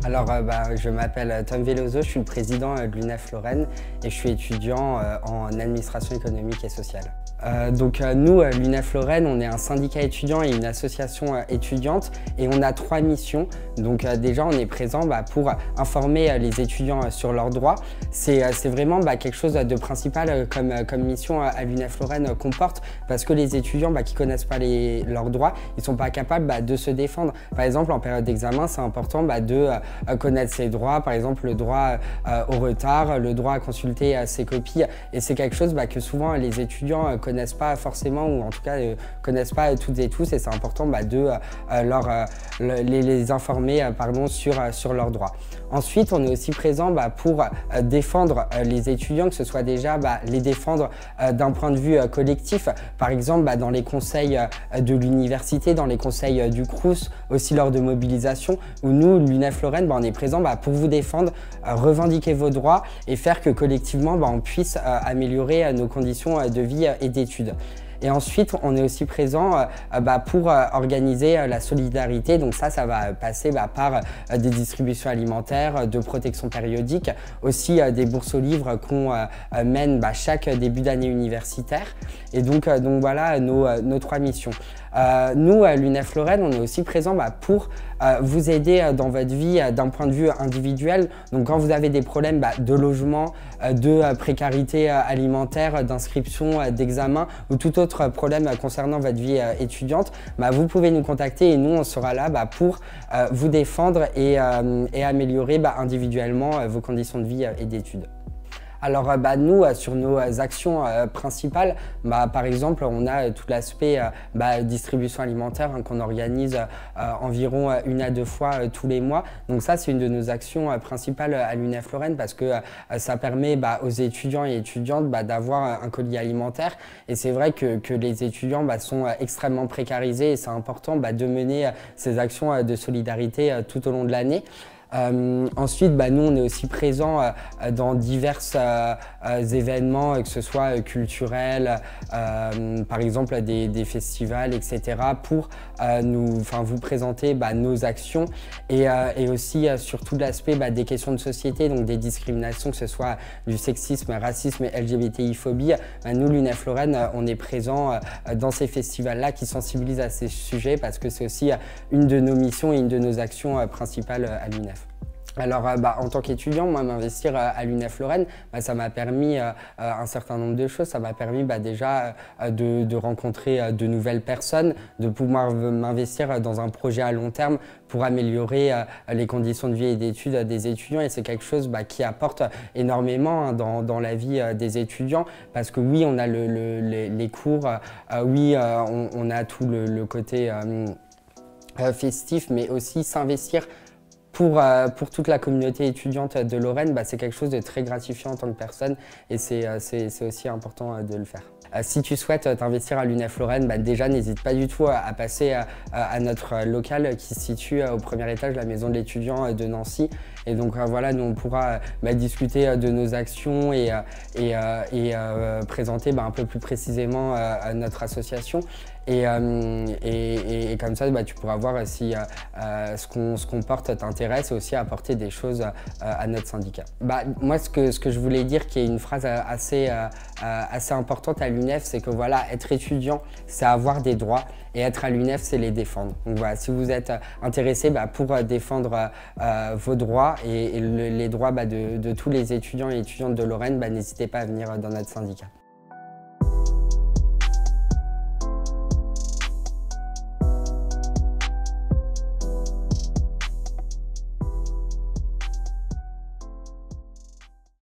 Je m'appelle Tom Veloso, je suis le président de l'UNEF Lorraine et je suis étudiant en administration économique et sociale. Nous, l'UNEF Lorraine, on est un syndicat étudiant et une association étudiante et on a 3 missions. Déjà, on est présent pour informer les étudiants sur leurs droits. C'est vraiment quelque chose de principal comme mission à l'UNEF Lorraine qu'on porte parce que les étudiants qui ne connaissent pas leurs droits, ils ne sont pas capables de se défendre. Par exemple, en période d'examen, c'est important de connaître ses droits, par exemple le droit au retard, le droit à consulter ses copies. Et c'est quelque chose que souvent les étudiants connaissent pas forcément, ou en tout cas connaissent pas toutes et tous, et c'est important de les informer sur leurs droits. Ensuite, on est aussi présent pour défendre les étudiants, que ce soit déjà les défendre d'un point de vue collectif, par exemple dans les conseils de l'université, dans les conseils du Crous, aussi lors de mobilisation, où nous, l'UNEF Lorraine, on est présent pour vous défendre, revendiquer vos droits et faire que collectivement on puisse améliorer nos conditions de vie et d'études. Et ensuite, on est aussi présent pour organiser la solidarité. Donc ça va passer par des distributions alimentaires, de protection périodique, aussi des bourses aux livres qu'on mène chaque début d'année universitaire. Et donc voilà nos 3 missions. Nous, à l'UNEF Lorraine, on est aussi présent pour vous aider dans votre vie d'un point de vue individuel. Donc quand vous avez des problèmes de logement, de précarité alimentaire, d'inscription, d'examen ou tout autre problème concernant votre vie étudiante, vous pouvez nous contacter et nous, on sera là pour vous défendre et améliorer individuellement vos conditions de vie et d'études. Nous, sur nos actions principales, par exemple, on a tout l'aspect distribution alimentaire qu'on organise environ 1 à 2 fois tous les mois. Donc ça, c'est une de nos actions principales à l'UNEF Lorraine parce que ça permet aux étudiants et étudiantes d'avoir un colis alimentaire. Et c'est vrai que les étudiants sont extrêmement précarisés et c'est important de mener ces actions de solidarité tout au long de l'année. Ensuite, nous, on est aussi présent dans divers événements, que ce soit culturels, par exemple des festivals, etc., pour vous présenter nous actions et aussi sur tout l'aspect des questions de société, donc des discriminations, que ce soit du sexisme, racisme et LGBTI-phobie. Nous, l'UNEF Lorraine, on est présent dans ces festivals-là qui sensibilisent à ces sujets parce que c'est aussi une de nos missions et une de nos actions principales à l'UNEF. En tant qu'étudiant, moi, m'investir à l'UNEF Lorraine, ça m'a permis un certain nombre de choses. Ça m'a permis déjà de rencontrer de nouvelles personnes, de pouvoir m'investir dans un projet à long terme pour améliorer les conditions de vie et d'études des étudiants. Et c'est quelque chose qui apporte énormément dans la vie des étudiants parce que oui, on a les cours, oui, on a tout le côté festif, mais aussi s'investir pour toute la communauté étudiante de Lorraine, c'est quelque chose de très gratifiant en tant que personne et c'est aussi important de le faire. Si tu souhaites t'investir à l'UNEF Lorraine, déjà n'hésite pas du tout à passer à notre local qui se situe au premier étage de la maison de l'étudiant de Nancy. Et donc voilà, nous on pourra discuter de nos actions et présenter un peu plus précisément notre association. Et comme ça, tu pourras voir si ce qu'on porte t'intéresse et aussi apporter des choses à notre syndicat. Moi, ce que je voulais dire, qui est une phrase assez importante à l'UNEF, c'est que voilà, être étudiant, c'est avoir des droits et être à l'UNEF, c'est les défendre. Donc voilà, si vous êtes intéressé pour défendre vos droits et les droits de tous les étudiants et étudiantes de Lorraine, n'hésitez pas à venir dans notre syndicat.